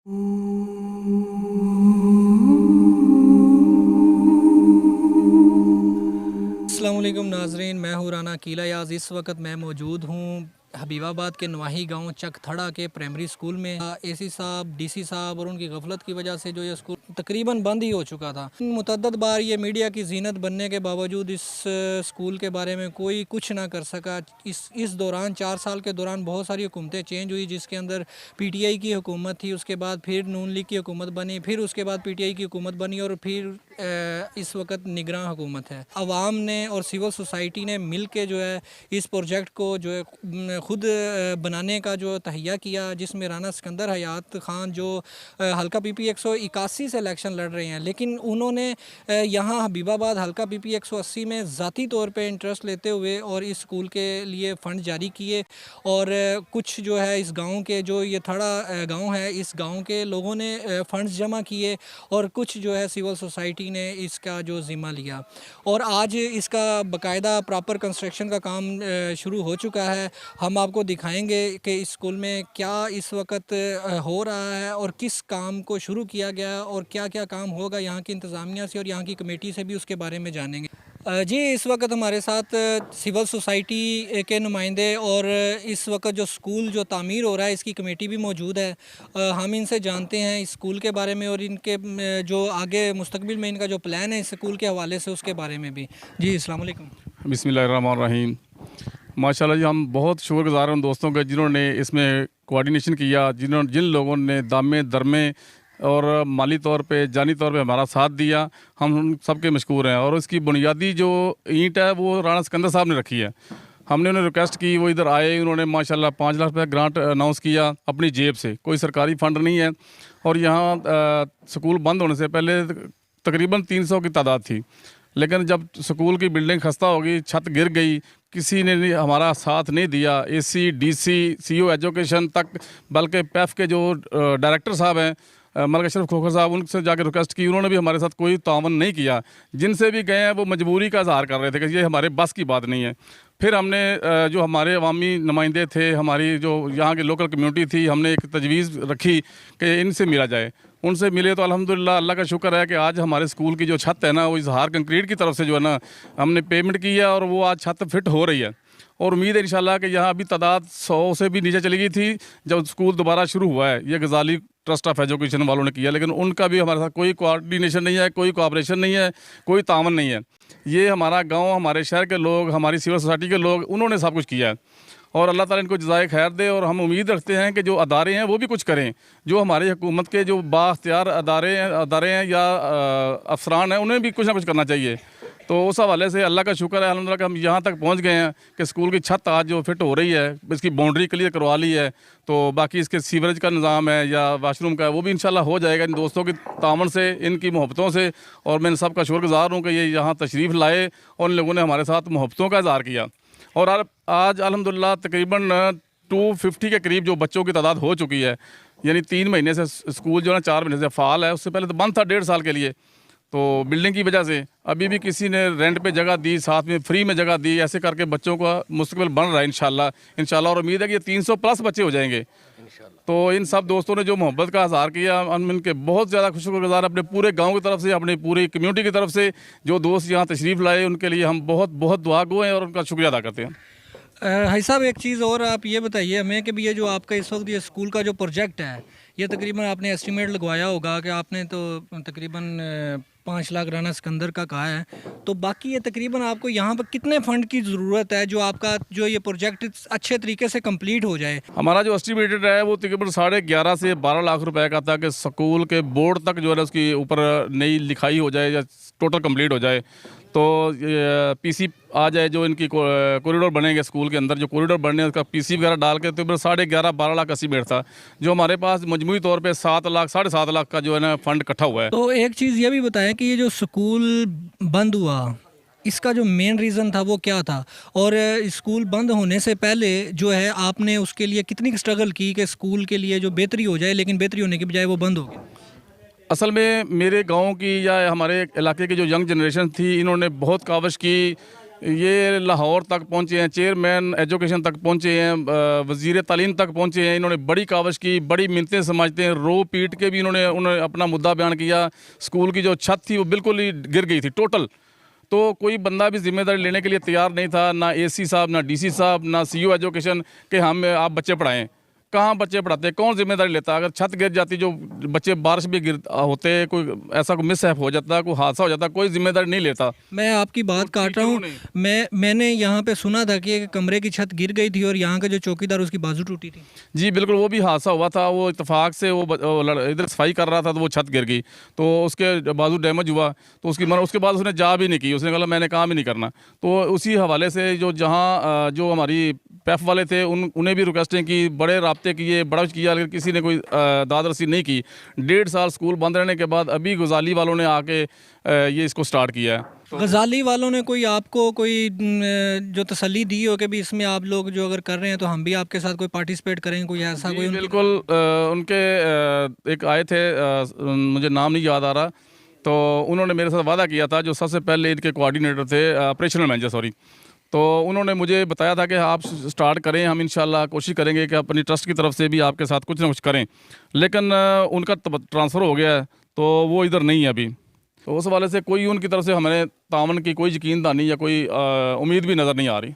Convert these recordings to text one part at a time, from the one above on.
अस्सलाम वालेकुम नाजरीन, मैं हूँ राना कीला याज़। इस वक्त मैं मौजूद हूँ हबीबाबाद के नवाही गांव चकथड़ा के प्राइमरी स्कूल में। एसी साहब, डीसी साहब और उनकी गफलत की वजह से जो ये स्कूल तकरीबन बंद ही हो चुका था। मुतअद्दिद बार ये मीडिया की जीनत बनने के बावजूद इस स्कूल के बारे में कोई कुछ ना कर सका। इस दौरान 4 साल के दौरान बहुत सारी हुकूमतें चेंज हुई, जिसके अंदर पीटीआई की हुकूमत थी, उसके बाद फिर नून लीग की हुकूमत बनी, फिर उसके बाद पीटीआई की हुकूमत बनी और फिर इस वक्त निगरान हुकूमत है। अवाम ने और सिविल सोसाइटी ने मिल के जो है इस प्रोजेक्ट को जो है ख़ुद बनाने का जो तहिया किया, जिसमें राना सिकंदर हयात ख़ान जो हल्का पीपी 181 से इलेक्शन लड़ रहे हैं, लेकिन उन्होंने यहाँ हबीबाबाद हल्का पीपी 180 में ज़ाती तौर पे इंटरेस्ट लेते हुए और इस स्कूल के लिए फ़ंड जारी किए। और कुछ जो है इस गांव के, जो ये थड़ा गांव है, इस गांव के लोगों ने फ़ंड्स जमा किए और कुछ जो है सिविल सोसाइटी ने इसका जो ज़िम्मा लिया और आज इसका बाकायदा प्रॉपर कंस्ट्रक्शन का काम शुरू हो चुका है। हम आपको दिखाएंगे कि इस स्कूल में क्या इस वक्त हो रहा है और किस काम को शुरू किया गया और क्या क्या काम होगा यहाँ की इंतज़ामिया से और यहाँ की कमेटी से भी, उसके बारे में जानेंगे। जी, इस वक्त हमारे साथ सिविल सोसाइटी के नुमाइंदे और इस वक्त जो स्कूल जो तामीर हो रहा है इसकी कमेटी भी मौजूद है। हम इनसे जानते हैं इस स्कूल के बारे में और इनके जो आगे मुस्तकबिल में इनका जो प्लान है इस स्कूल के हवाले से, उसके बारे में भी। जी, अस्सलाम वालेकुम। बिस्मिल्लाहिर्रहमानिर्रहीम। माशाल्लाह जी, हम बहुत शुक्रगुज़ार हैं उन दोस्तों के जिन्होंने इसमें कोऑर्डिनेशन किया, जिन लोगों ने दामे दरमे और माली तौर पे, जानी तौर पे हमारा साथ दिया। हम उन सब के मशकूर हैं। और इसकी बुनियादी जो ईंट है वो राना सिकंदर साहब ने रखी है। हमने उन्हें रिक्वेस्ट की, वो इधर आए, उन्होंने माशाल्लाह 5 लाख रुपये ग्रांट अनाउंस किया अपनी जेब से, कोई सरकारी फ़ंड नहीं है। और यहाँ स्कूल बंद होने से पहले तकरीबन 300 की तादाद थी, लेकिन जब स्कूल की बिल्डिंग खस्ता हो गई, छत गिर गई, किसी ने हमारा साथ नहीं दिया। एसी, डीसी, सीईओ एजुकेशन तक, बल्कि पैफ के जो डायरेक्टर साहब हैं मलिक अशरफ खोखर साहब, उनसे जाकर रिक्वेस्ट की, उन्होंने भी हमारे साथ कोई तावन नहीं किया। जिनसे भी गए हैं वो मजबूरी का इजहार कर रहे थे कि ये हमारे बस की बात नहीं है। फिर हमने जो हमारे अवामी नुमाइंदे थे, हमारी जो यहाँ की लोकल कम्यूनिटी थी, हमने एक तजवीज़ रखी कि इनसे मिला जाए। उनसे मिले तो अल्हम्दुलिल्लाह अल्लाह का शुक्र है कि आज हमारे स्कूल की जो छत है ना, वो इजहार कंक्रीट की तरफ से जो है ना हमने पेमेंट की है और वो आज छत फिट हो रही है। और उम्मीद है इंशाल्लाह कि यहाँ अभी तादाद 100 से भी नीचे चली गई थी जब स्कूल दोबारा शुरू हुआ है। ये गजाली ट्रस्ट ऑफ एजुकेशन वालों ने किया, लेकिन उनका भी हमारे साथ कोई कोऑर्डिनेशन नहीं है, कोई कोऑपरेशन नहीं है, कोई तावन नहीं है। ये हमारा गाँव, हमारे शहर के लोग, हमारी सिविल सोसाइटी के लोग, उन्होंने सब कुछ किया है। और अल्लाह ताला इनको जज़ाए खैर दे। और हम उम्मीद रखते हैं कि जो अदारे हैं वो भी कुछ करें। जो हमारी हुकूमत के जो बाख्तियार अदारे हैं या अफसरान हैं, उन्हें भी कुछ ना कुछ करना चाहिए। तो उस हवाले से अल्लाह का शुक्र है अल्हम्दुलिल्लाह कि हम यहाँ तक पहुँच गए हैं कि स्कूल की छत आज जो फिट हो रही है, इसकी बाउंड्री क्लियर करवा ली है। तो बाकी इसके सीवरेज का निज़ाम है या वाशरूम का है, वो भी इंशाल्लाह हो जाएगा इन दोस्तों की तावन से, इनकी मोहब्बतों से। और मैं इन सब का शुक्रगुज़ार हूँ कि ये यहाँ तशरीफ़ लाए और इन लोगों ने हमारे साथ मोहब्बतों का इज़हार किया। और आज अल्हम्दुलिल्लाह तकरीबन 250 के करीब जो बच्चों की तादाद हो चुकी है। यानी 3 महीने से स्कूल जो है 4 महीने से फ़ाल है। उससे पहले तो बंद था 1.5 साल के लिए, तो बिल्डिंग की वजह से अभी भी किसी ने रेंट पे जगह दी, साथ में फ्री में जगह दी। ऐसे करके बच्चों का मुस्तकबिल बन रहा है इंशाल्लाह। और उम्मीद है कि ये 300 प्लस बच्चे हो जाएंगे। तो इन सब दोस्तों ने जो मोहब्बत का इज़हार किया, हम इनके बहुत ज़्यादा शुक्रगुज़ार, अपने पूरे गांव की तरफ से, अपनी पूरी कम्युनिटी की तरफ से। जो दोस्त यहाँ तशरीफ़ लाए उनके लिए हम बहुत बहुत दुआ गो हैं और उनका शुक्रिया अदा करते हैं। भाई साहब, एक चीज़ और आप ये बताइए हमें कि ये जो आपका इस वक्त ये स्कूल का जो प्रोजेक्ट है, ये तकरीबन आपने एस्टिमेट लगवाया होगा कि आपने तो तकरीबन 5 लाख राना सिकंदर का कहा है, तो बाकी ये तकरीबन आपको यहाँ पर कितने फ़ंड की ज़रूरत है जो आपका जो ये प्रोजेक्ट अच्छे तरीके से कंप्लीट हो जाए? हमारा जो एस्टिमेटेड है वो तकरीबन 11.5 से 12 लाख रुपए का था कि स्कूल के बोर्ड तक जो है उसकी ऊपर नई लिखाई हो जाए या टोटल कंप्लीट हो जाए। तो पीसी आ जाए, जो इनकी कॉरिडोर बनेंगे स्कूल के अंदर, जो कॉरिडोर बनने उसका पीसी वगैरह डाल के, तो 11.5-12 लाख एस्टिमेट था। जो हमारे पास मजमूई तौर पे 7 लाख 7.5 लाख का जो है ना फंड इकट्ठा हुआ है। तो एक चीज़ ये भी बताएं कि ये जो स्कूल बंद हुआ, इसका जो मेन रीज़न था वो क्या था? और स्कूल बंद होने से पहले जो है आपने उसके लिए कितनी स्ट्रगल की कि स्कूल के लिए जो बेहतरी हो जाए, लेकिन बेहतरी होने की बजाय वो बंद हो गया? असल में मेरे गांव की या हमारे इलाके की जो यंग जनरेशन थी, इन्होंने बहुत काविश की ये लाहौर तक पहुँचे हैं, चेयरमैन एजुकेशन तक पहुँचे हैं, वज़ीर तालीम तक पहुँचे हैं। इन्होंने बड़ी कावश की, बड़ी मिन्नतें समझते हैं, रो पीट के भी उन्होंने अपना मुद्दा बयान किया। स्कूल की जो छत थी वो बिल्कुल ही गिर गई थी टोटल। तो कोई बंदा भी जिम्मेदारी लेने के लिए तैयार नहीं था, ना एसी साहब, ना डीसी साहब, ना सीईओ एजुकेशन कि हम आप बच्चे पढ़ाएं। कहाँ बच्चे पढ़ाते, कौन जिम्मेदारी लेता? अगर छत गिर जाती, जो बच्चे बारिश भी गिर होते, कोई ऐसा कोई मिसहैप हो जाता, कोई हादसा हो जाता, कोई जिम्मेदारी नहीं लेता। मैं आपकी बात काट रहा हूँ। मैंने यहाँ पे सुना था कि एक कमरे की छत गिर गई थी और यहाँ का जो चौकीदार उसकी बाजू टूटी थी। जी बिल्कुल, वो भी हादसा हुआ था। वो इत्तेफाक से इधर सफाई कर रहा था तो वो छत गिर गई, तो उसके बाजू डैमेज हुआ। तो उसके बाद उसने जा भी नहीं की, उसने कहा मैंने काम ही नहीं करना। तो उसी हवाले से जो हमारी पैफ वाले थे उन्हें भी रिक्वेस्टें की, बड़े राब्ते किए, बड़ा किया, लेकिन किसी ने कोई दाद रसी नहीं की। 1.5 साल स्कूल बंद रहने के बाद अभी गजाली वालों ने आके ये इसको स्टार्ट किया है। गजाली वालों ने कोई आपको कोई जो तसल्ली दी हो कि भी इसमें आप लोग जो अगर कर रहे हैं तो हम भी आपके साथ कोई पार्टिसिपेट करेंगे, कोई ऐसा कोई? बिल्कुल, उनके एक आए थे, मुझे नाम नहीं याद आ रहा, तो उन्होंने मेरे साथ वादा किया था, जो सबसे पहले इनके कोऑर्डिनेटर थे, ऑपरेशनल मैनेजर सॉरी। तो उन्होंने मुझे बताया था कि आप स्टार्ट करें, हम इंशाल्लाह कोशिश करेंगे कि अपनी ट्रस्ट की तरफ से भी आपके साथ कुछ ना कुछ करें। लेकिन उनका ट्रांसफ़र हो गया है, तो वो इधर नहीं है अभी। तो उस वाले से कोई उनकी तरफ से हमें तावन की कोई यकीन दहानी या कोई उम्मीद भी नज़र नहीं आ रही।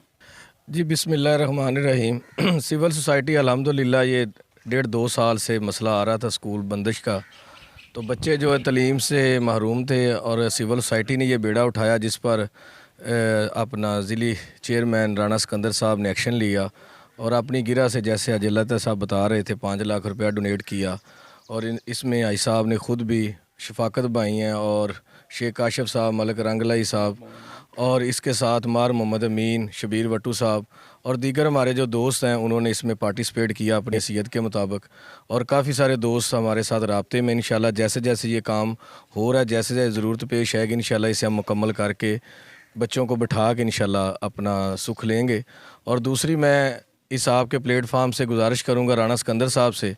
जी बिस्मिल्लाहिर्रहमानिर्रहीम। सिविल सोसाइटी अल्हम्दुलिल्लाह ये 1.5-2 साल से मसला आ रहा था स्कूल बंदिश का। तो बच्चे जो है तालीम से महरूम थे और सिविल सोसाइटी ने ये बेड़ा उठाया, जिस पर अपना ज़िली चेयरमैन राना सिकंदर साहब ने एक्शन लिया और अपनी गिरा से, जैसे अजलता साहब बता रहे थे, 5 लाख रुपया डोनेट किया। और इसमें आई साहब ने ख़ुद भी शफाकत भाई हैं और शेख काशिफ साहब, मलिक रंगलाई साहब, और इसके साथ मार मोहम्मद अमीन, शबीर वट्टू साहब और दीगर हमारे जो दोस्त हैं, उन्होंने इसमें पार्टिसिपेट किया अपनी हैसियत के मुताबिक। और काफ़ी सारे दोस्त हमारे साथ राब्ते में। इंशाल्लाह जैसे जैसे ये काम हो रहा है, जैसे जैसे ज़रूरत पेश आएगी, इंशाल्लाह इसे हम मुकम्मल करके बच्चों को बिठा के इंशाल्लाह अपना सुख लेंगे। और दूसरी, मैं इस आपके प्लेटफार्म से गुजारिश करूँगा राना सिकंदर साहब से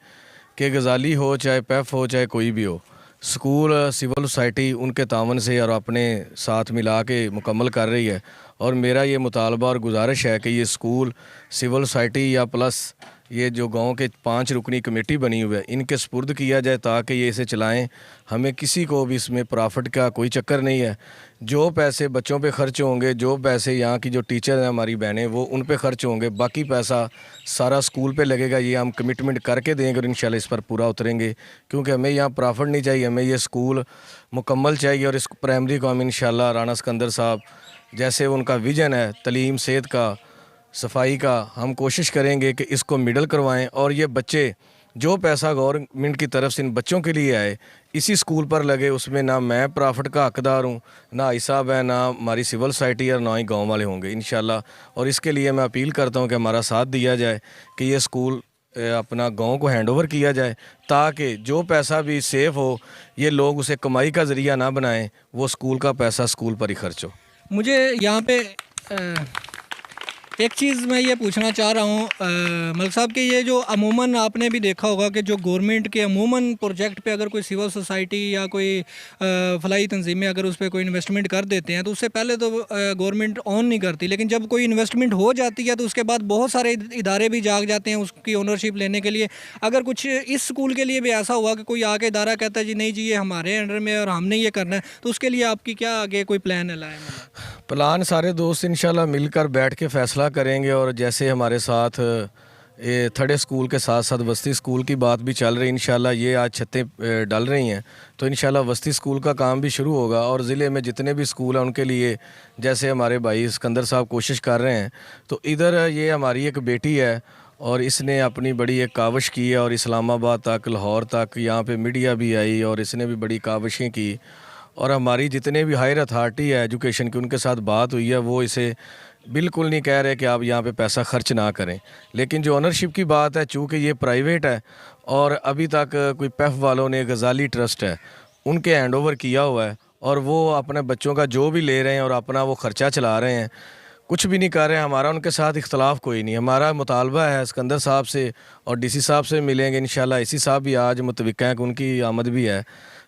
कि गजाली हो, चाहे पैफ हो, चाहे कोई भी हो, स्कूल सिविल सोसाइटी उनके तावन से और अपने साथ मिला के मुकम्मल कर रही है। और मेरा ये मुतालबा और गुजारिश है कि ये स्कूल सिविल सोसाइटी या प्लस ये जो गांव के 5 रुकनी कमेटी बनी हुई है, इनके सुपुर्द किया जाए ताकि ये इसे चलाएं। हमें किसी को भी इसमें प्रॉफिट का कोई चक्कर नहीं है। जो पैसे बच्चों पे खर्च होंगे, जो पैसे यहाँ की जो टीचर हैं हमारी बहनें, वो उन पे खर्च होंगे, बाकी पैसा सारा स्कूल पे लगेगा। ये हम कमिटमेंट करके देंगे और इंशाल्लाह इस पर पूरा उतरेंगे, क्योंकि हमें यहाँ प्रॉफिट नहीं चाहिए, हमें ये स्कूल मुकम्मल चाहिए। और इस प्राइमरी को हम इंशाल्लाह राना सिकंदर साहब जैसे उनका विज़न है तालीम, सेहत का, सफाई का, हम कोशिश करेंगे कि इसको मिडल करवाएं। और ये बच्चे, जो पैसा गवर्नमेंट की तरफ से इन बच्चों के लिए आए, इसी स्कूल पर लगे। उसमें ना मैं प्रॉफिट का हकदार हूँ, ना हिसाब है, ना हमारी सिविल सोसाइटी और ना ही गांव वाले होंगे इंशाल्लाह। और इसके लिए मैं अपील करता हूँ कि हमारा साथ दिया जाए कि ये स्कूल अपना गांव को हैंडओवर किया जाए, ताकि जो पैसा भी सेफ़ हो, ये लोग उसे कमाई का ज़रिया ना बनाएं, वो स्कूल का पैसा स्कूल पर ही खर्च हो। मुझे यहाँ पे एक चीज़ मैं ये पूछना चाह रहा हूँ मलिक साहब कि ये जो अमूमन आपने भी देखा होगा कि जो गवर्नमेंट के अमूमन प्रोजेक्ट पे अगर कोई सिविल सोसाइटी या कोई फलाई तंजीमें अगर उस पर कोई इन्वेस्टमेंट कर देते हैं तो उससे पहले तो गवर्नमेंट ऑन नहीं करती, लेकिन जब कोई इन्वेस्टमेंट हो जाती है तो उसके बाद बहुत सारे इदारे भी जाग जाते हैं उसकी ओनरशिप लेने के लिए। अगर कुछ इस स्कूल के लिए भी ऐसा हुआ कि कोई आके इदारा कहता है जी नहीं जी ये हमारे अंडर में और हमने ये करना है, तो उसके लिए आपकी क्या आगे कोई प्लान है? प्लान सारे दोस्त इंशाल्लाह मिलकर बैठ के फ़ैसला करेंगे। और जैसे हमारे साथ ये थर्ड स्कूल के साथ साथ वस्ती स्कूल की बात भी चल रही, इंशाल्लाह ये आज छतें डल रही हैं, तो इंशाल्लाह वस्ती स्कूल का काम भी शुरू होगा। और ज़िले में जितने भी स्कूल हैं उनके लिए, जैसे हमारे भाई सिकंदर साहब कोशिश कर रहे हैं, तो इधर ये हमारी एक बेटी है और इसने अपनी बड़ी एक काविश की है और इस्लामाबाद तक, लाहौर तक, यहाँ पे मीडिया भी आई और इसने भी बड़ी काविशें की। और हमारी जितने भी हायर अथॉरिटी है एजुकेशन की, उनके साथ बात हुई है, वो इसे बिल्कुल नहीं कह रहे कि आप यहाँ पे पैसा खर्च ना करें। लेकिन जो ओनरशिप की बात है, चूँकि ये प्राइवेट है और अभी तक कोई पैफ वालों ने, गजाली ट्रस्ट है, उनके हैंड ओवर किया हुआ है और वो अपने बच्चों का जो भी ले रहे हैं और अपना वो ख़र्चा चला रहे हैं, कुछ भी नहीं कर रहे हैं। हमारा उनके साथ इख्तलाफ कोई नहीं। हमारा मुतालबा है सिकंदर साहब से और डीसी साहब से मिलेंगे इंशाल्लाह। इसी साहब भी आज मुतवक्का है कि उनकी आमद भी है,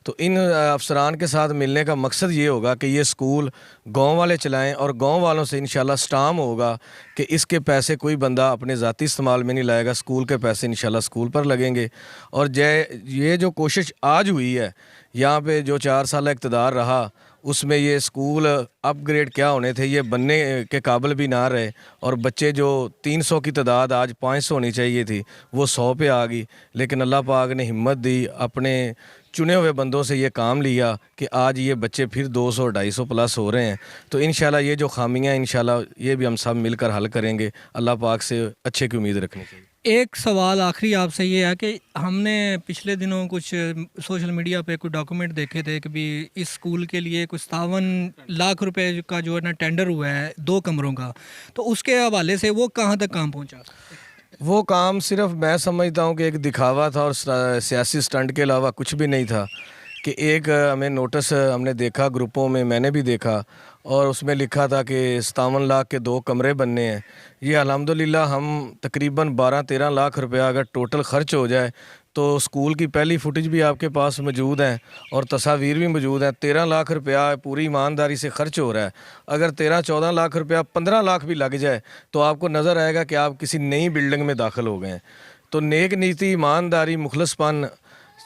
तो इन अफसरान के साथ मिलने का मकसद ये होगा कि ये स्कूल गांव वाले चलाएं और गांव वालों से इंशाल्लाह स्टाम होगा कि इसके पैसे कोई बंदा अपने ज़ाती इस्तेमाल में नहीं लाएगा, स्कूल के पैसे इंशाल्लाह स्कूल पर लगेंगे। और ये जो कोशिश आज हुई है यहाँ पे, जो 4 साल इक़्तिदार रहा, उसमें ये स्कूल अपग्रेड क्या होने थे, ये बनने के काबिल भी ना रहे, और बच्चे जो 300 की तादाद आज 500 होनी चाहिए थी वो 100 पे आ गई। लेकिन अल्लाह पाक ने हिम्मत दी, अपने चुने हुए बंदों से ये काम लिया कि आज ये बच्चे फिर 200-250 प्लस हो रहे हैं। तो इंशाल्लाह ये जो खामियां हैं इंशाल्लाह ये भी हम सब मिलकर हल करेंगे। अल्लाह पाक से अच्छे की उम्मीद रखनी चाहिए। एक सवाल आखिरी आपसे ये है कि हमने पिछले दिनों कुछ सोशल मीडिया पे कुछ डॉक्यूमेंट देखे थे कि भी इस स्कूल के लिए कुछ 57 लाख रुपए का जो है ना टेंडर हुआ है 2 कमरों का, तो उसके हवाले से वो कहाँ तक काम पहुँचा? वो काम सिर्फ मैं समझता हूँ कि एक दिखावा था और सियासी स्टंट के अलावा कुछ भी नहीं था। कि एक हमें नोटिस हमने देखा ग्रुपों में, मैंने भी देखा, और उसमें लिखा था कि 57 लाख के 2 कमरे बनने हैं। ये अल्हम्दुलिल्लाह हम तकरीबन 12-13 लाख रुपया अगर टोटल ख़र्च हो जाए तो स्कूल की पहली फुटेज भी आपके पास मौजूद हैं और तस्वीर भी मौजूद हैं। 13 लाख रुपया पूरी ईमानदारी से ख़र्च हो रहा है। अगर 13-14 लाख रुपया 15 लाख भी लग जाए तो आपको नज़र आएगा कि आप किसी नई बिल्डिंग में दाखिल हो गए हैं। तो नेक नीति, ईमानदारी, मुखलसपन,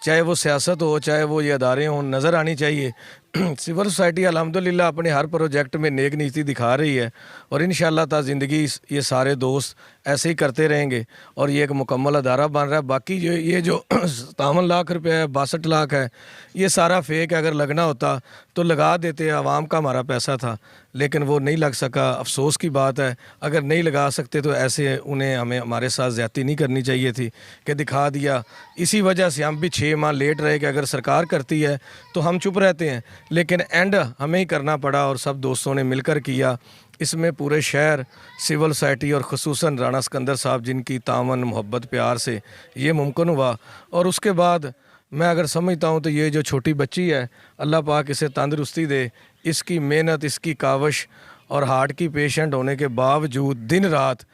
चाहे वो सियासत हो चाहे वो ये अदारे हों, नज़र आनी चाहिए। सिविल सोसाइटी अल्हम्दुलिल्लाह अपने हर प्रोजेक्ट में नेक नीति दिखा रही है और इंशाअल्लाह ता ज़िंदगी ये सारे दोस्त ऐसे ही करते रहेंगे और ये एक मुकम्मल अदारा बन रहा है। बाकी ये जो 57 लाख रुपया है, 62 लाख है, ये सारा फेक है। अगर लगना होता तो लगा देते, आवाम का हमारा पैसा था, लेकिन वो नहीं लग सका। अफसोस की बात है। अगर नहीं लगा सकते तो ऐसे उन्हें हमें हमारे साथ ज़्यादती नहीं करनी चाहिए थी कि दिखा दिया। इसी वजह से हम भी 6 माह लेट रहे कि अगर सरकार करती है तो हम चुप रहते हैं, लेकिन एंड हमें ही करना पड़ा और सब दोस्तों ने मिलकर किया। इसमें पूरे शहर, सिविल सोसाइटी और ख़ुसूसन राना सिकंदर साहब जिनकी तावन, मोहब्बत, प्यार से ये मुमकिन हुआ। और उसके बाद मैं अगर समझता हूँ तो ये जो छोटी बच्ची है, अल्लाह पाक इसे तंदुरुस्ती दे। इसकी मेहनत, इसकी काविश और हार्ट की पेशेंट होने के बावजूद दिन रात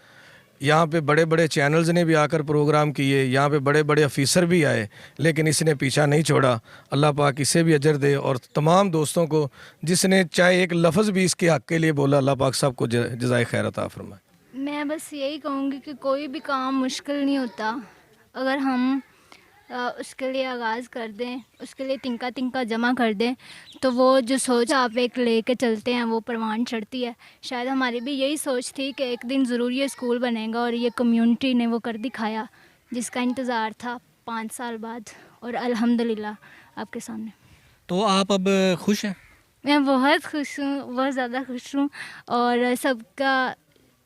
यहाँ पे बड़े बड़े चैनल्स ने भी आकर प्रोग्राम किए, यहाँ पे बड़े बड़े अफीसर भी आए, लेकिन इसने पीछा नहीं छोड़ा। अल्लाह पाक इसे भी अजर दे और तमाम दोस्तों को जिसने चाहे एक लफ्ज़ भी इसके हक़ के लिए बोला, अल्लाह पाक सबको जज़ाए खैर अता फरमाए। मैं बस यही कहूँगी कि कोई भी काम मुश्किल नहीं होता। अगर हम उसके लिए आगाज़ कर दें, उसके लिए तिनका तिनका जमा कर दें, तो वो जो सोच आप एक लेके चलते हैं वो परवान चढ़ती है। शायद हमारी भी यही सोच थी कि एक दिन ज़रूर ये स्कूल बनेगा और ये कम्युनिटी ने वो कर दिखाया जिसका इंतज़ार था 5 साल बाद, और अल्हम्दुलिल्लाह आपके सामने। तो आप अब खुश हैं? मैं बहुत खुश हूँ, बहुत ज़्यादा खुश हूँ, और सबका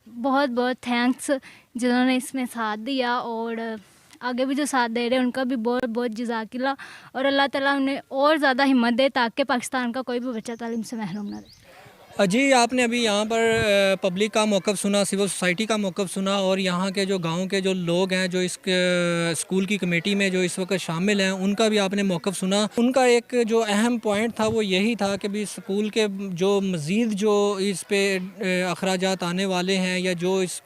बहुत बहुत थैंक्स जिन्होंने इसमें साथ दिया और आगे भी जो साथ दे रहे हैं उनका भी बहुत बहुत जज़ाकिल्लाह, और अल्लाह ताला उन्हें और ज़्यादा हिम्मत दे ताकि पाकिस्तान का कोई भी बच्चा तालीम से महरूम ना रहे। जी, आपने अभी यहाँ पर पब्लिक का मौक़िफ़ सुना, सिविल सोसाइटी का मौक़िफ़ सुना, और यहाँ के जो गांव के जो लोग हैं जो इस स्कूल की कमेटी में जो इस वक्त शामिल हैं उनका भी आपने मौक़िफ़ सुना। उनका एक जो अहम पॉइंट था वो यही था कि भी स्कूल के जो मज़ीद जो इस पे अखराजात आने वाले हैं या जो इस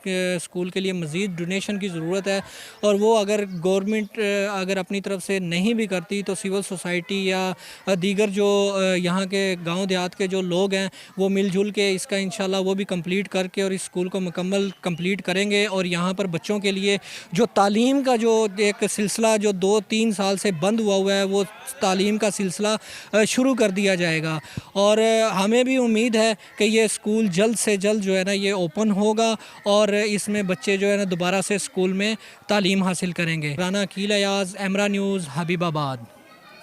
स्कूल के लिए मज़ीद डोनेशन की ज़रूरत है, और वो अगर गवर्नमेंट अगर अपनी तरफ से नहीं भी करती तो सिविल सोसाइटी या दीगर जो यहाँ के गाँव देहात के जो लोग हैं वो मिलजुल के इसका इंशाल्लाह वो भी कंप्लीट करके और इस स्कूल को मुकम्मल कंप्लीट करेंगे। और यहाँ पर बच्चों के लिए जो तालीम का जो एक सिलसिला जो 2-3 साल से बंद हुआ है वो तालीम का सिलसिला शुरू कर दिया जाएगा। और हमें भी उम्मीद है कि ये स्कूल जल्द से जल्द जो है ना ये ओपन होगा और इसमें बच्चे जो है ना दोबारा से स्कूल में तालीम हासिल करेंगे। राना कील अयाज़, एमरा न्यूज़, हबीबाबाद।